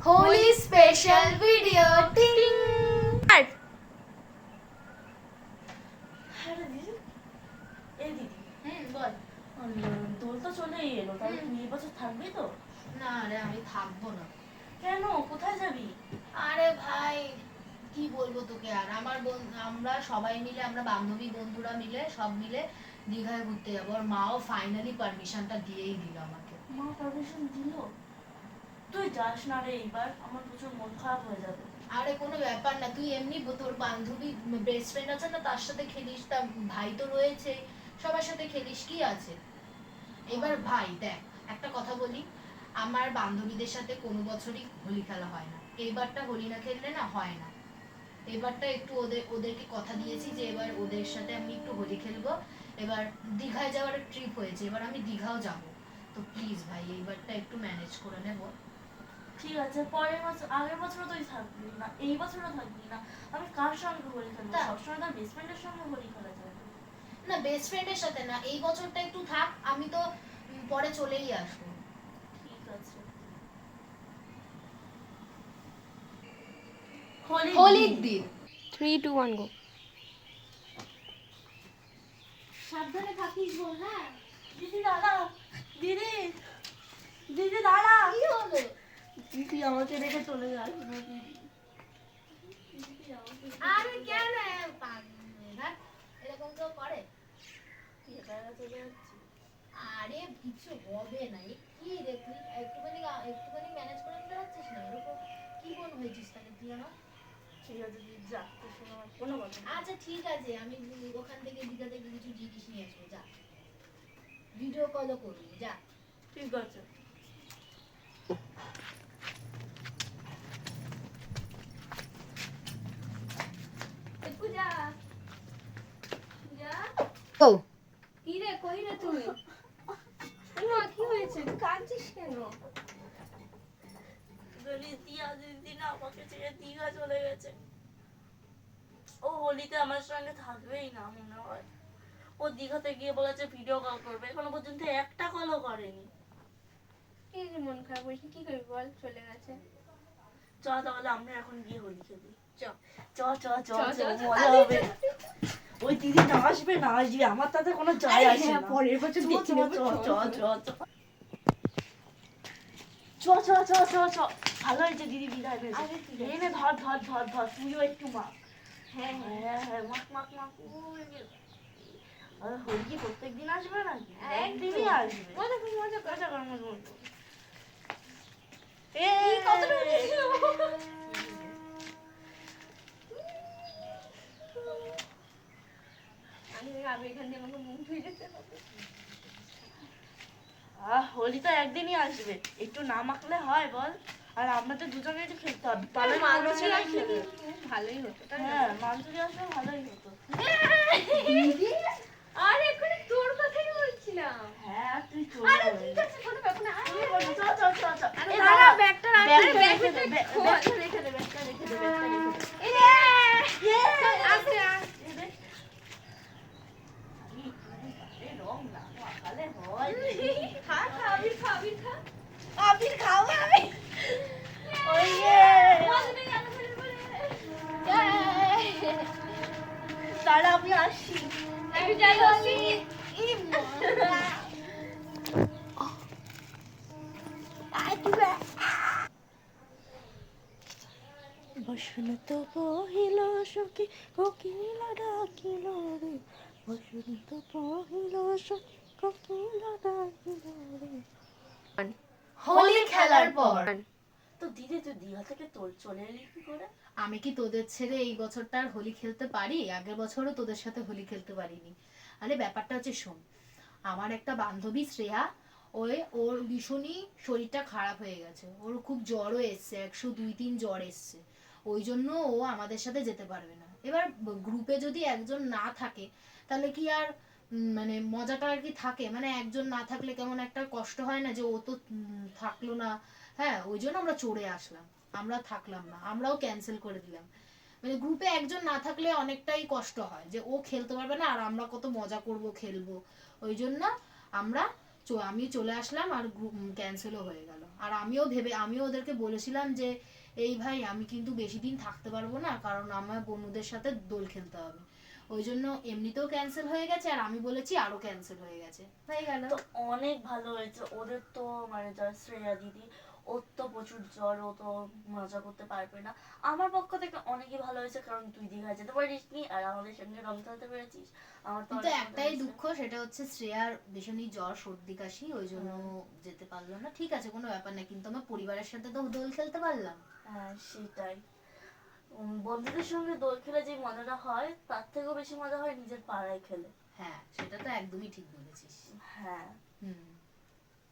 Holi special video টিং। হ্যাঁ রে দিদি, এই দিদি বল। দোল তো চলেই এলো, তাহলে তুই এই বছর থাকবি তো? না রে, আমি থাকবো না। কেন, কোথায় যাবি? আরে ভাই, কি বলবো তোকে, আর আমরা সবাই মিলে, আমরা বান্ধবী বন্ধুরা মিলে সব মিলে দীঘায় ঘুরতে যাবো। আর মাও ফাইনালি পারমিশনটা দিয়েই দিল আমাকে। মা পারমিশন দিল? তুই যাস না রে, এইবার আমার প্রচুর মন খারাপ হয়ে যাবে। আরে কোনো ব্যাপার না, তুই এমনি তোর বান্ধবী বেস্ট ফ্রেন্ড আছে না, তার সাথে খেলিস, তার ভাই তো রয়েছে, সবার সাথে খেলিস, কি আছে। এবার ভাই দেখ, একটা কথা বলি, আমার বান্ধবীদের সাথে কোনো বছরই হোলি খেলা হয় না। এইবারটা হোলি না খেললে না হয় না। এবারটা একটু ওদেরকে কথা দিয়েছি যে এবার ওদের সাথে আমি একটু হোলি খেলবো। এবার দীঘায় যাওয়ার ট্রিপ হয়েছে, এবার আমি দীঘাও যাব। তো প্লিজ ভাই, এইবারটা একটু ম্যানেজ করে নেব। ঠিক আছে, পরের বছর, আগের বছরও তুই থাকবি না, এই বছরও থাকবি না, আমি কার সঙ্গে হোলি খেলবো? সবসময় তার বেস্ট ফ্রেন্ডের সঙ্গে হোলি খেলা যায় না, বেস্ট ফ্রেন্ডের সাথে না, এই বছরটা একটু থাক, আমি তো পরে চলেই আসবো। ঠিক আছে। হোলির দিন 3, 2, 1 go. সাবধানে থাকিস বল। হ্যাঁ দিদি দাঁড়া, দিদি দিদি দাঁড়া, কি হলো? দিদি আমাকে রেখে চলে যাস না দিদি। আরে কেন এরকম কেউ করে? আরে কিছু হবে না, কি রে তুই একটুখানি একটুখানি ম্যানেজ করে নিতে পারছিস না? এরকম কি বোন হয়েছিস তাহলে তুই আমার? ঠিক আছে দিদি, যা, তোর সঙ্গে আমার কোনো কথা নেই। আচ্ছা ঠিক আছে, আমি ওখান থেকে দীঘা থেকে কিছু জিনিস নিয়ে আসবো, যা। ভিডিও কলও করবি, যা। ঠিক আছে। একটু যা যা। Go. কি রে, কই রে তুই? মা, কি হয়েছে, তুই কাঁদছিস কেন? দিদি না আমাকে ছেড়ে দীঘা চলে গেছে। ও হোলিতে আমার সঙ্গে থাকবেই না মনে হয়। ও দীঘাতে গিয়ে বলেছে ভিডিও কল করবে, এখনো পর্যন্ত একটা কলও করেনি। কি যে মন খারাপ হয়েছে, কি করবি বল, চলে গেছে। চ তাহলে আমরা এখন গিয়ে হোলি খেলি। চ চ চ চ চ, মজা হবে। ওই দিদি না আসবে না আসবে আমার তাতে কোনো যায় আসে না। পরের বছর চ দেখি চ নেবো, চ চ চ চ চ চ চ চ। ভালো হয়েছে দিদি বিদায় হয়েছে। আরে ঠিক আছে। এনে ধর ধর ধর ধর, তুইও একটু মাখ। হ্যাঁ হ্যাঁ হ্যাঁ, মাখ মাখ মাখ। আর হোলি কি প্রত্যেকদিন আসবে নাকি? একদিনই আসবে। মজা কর, মজা কর। মজা কর মজা কর। কতটা উঠেছিল? আমি এখান থেকে আমাকে মুখ ধুয়ে যেতে হবে। হোলি তো একদিনই আসবে, একটু না মাখলে হয় বল? আর আমরা তো দুজনে একটু খেলতে হবে, তাহলে মাংস কোনো আসলে খেলে। ভালোই হতো, তাই না? হ্যাঁ, মাঞ্চুরি আসলে ভালোই হতো। আরে এক্ষুনি তোর কথাই বলছিলাম। হ্যাঁ, তুই চল। আরে ঠিক আছে, কোনো ব্যাপার না। তুই বল, চ চ চ চ। আরে এই দাঁড়া, ব্যাগটা রাখ। আরে ব্যাগটা রেখে দে, ব্যাগটা ব্যাগটা রেখে দে, ব্যাগটা রেখে দে, ব্যাগটা রেখে দে। আস্তে আস্তে। এই দেখ। এই রং না মাখালে হয়। খা খা, আবির খা, আবির খা। আবির খাবো আমি। ওইয়ে। দাঁড়া আমি আসি। একটু যাই হোলি। বসন্ত পহিল সখী কোকিলা ডাকিল রে, বসন্ত পহিল সখী কোকিলা ডাকিল রে। হোলি খেলার পর তো দিদি, তুই দীঘা থেকে তোর চলে এলি কি করে? আমি কি তোদের ছেড়ে এই বছরটা আর হোলি খেলতে পারি? আগের বছরও তোদের সাথে হোলি খেলতে পারিনি। আরে ব্যাপারটা হচ্ছে, শোন, আমার একটা বান্ধবী শ্রেয়া, ওর ভীষণই শরীরটা খারাপ হয়ে গেছে, ওর খুব জ্বরও এসছে, 102-3 জ্বর এসছে। ওই জন্য ও আমাদের সাথে যেতে পারবে না। এবার গ্রুপে যদি একজন না থাকে তাহলে কি আর মানে মজাটা আর কি থাকে? মানে একজন না থাকলে কেমন একটা কষ্ট হয় না, যে ও তো থাকলো না। হ্যাঁ, ওই জন্য আমরা চড়ে আসলাম, আমরা থাকলাম না, আমরাও ক্যান্সেল করে দিলাম। মানে গ্রুপে একজন না থাকলে অনেকটাই কষ্ট হয়, যে ও খেলতে পারবে না আর আমরা কত মজা করব, খেলবো। ওই জন্য আমরা আমি চলে আসলাম আর ক্যান্সেলও হয়ে গেল। আর আমিও ওদেরকে বলেছিলাম যে এই ভাই আমি কিন্তু বেশি দিন থাকতে পারবো না, কারণ আমার বন্ধুদের সাথে দোল খেলতে হবে। ওই জন্য এমনিতেও ক্যান্সেল হয়ে গেছে, আর আমি বলেছি আরো ক্যান্সেল হয়ে গেছে, হয়ে গেল। তো অনেক ভালো হয়েছে ওদের তো, মানে যার শ্রেয়া দিদি, ওর তো প্রচুর জ্বর, ও তো মজা করতে পারবে না। আমার পক্ষ থেকে অনেকই ভালো হয়েছে, কারণ তুই দীঘায় যেতে পারিসনি আর আমাদের সঙ্গে রং খেলতে পেরেছিস। আমার তো কিন্তু অনেক মজা একটাই হয়েছে। দুঃখ, সেটা হচ্ছে শ্রেয়ার ভীষণই জ্বর সর্দি কাশি, ওই জন্য যেতে পারলো না। ঠিক আছে, কোনো ব্যাপার না, কিন্তু আমার পরিবারের সাথে তো দোল খেলতে পারলাম। হ্যাঁ সেটাই। বন্ধুদের সঙ্গে দোল খেলে যে মজাটা হয় তার থেকেও বেশি মজা হয় নিজের পাড়ায় খেলে। হ্যাঁ, সেটা তো একদমই ঠিক বলেছিস। হ্যাঁ। হুম।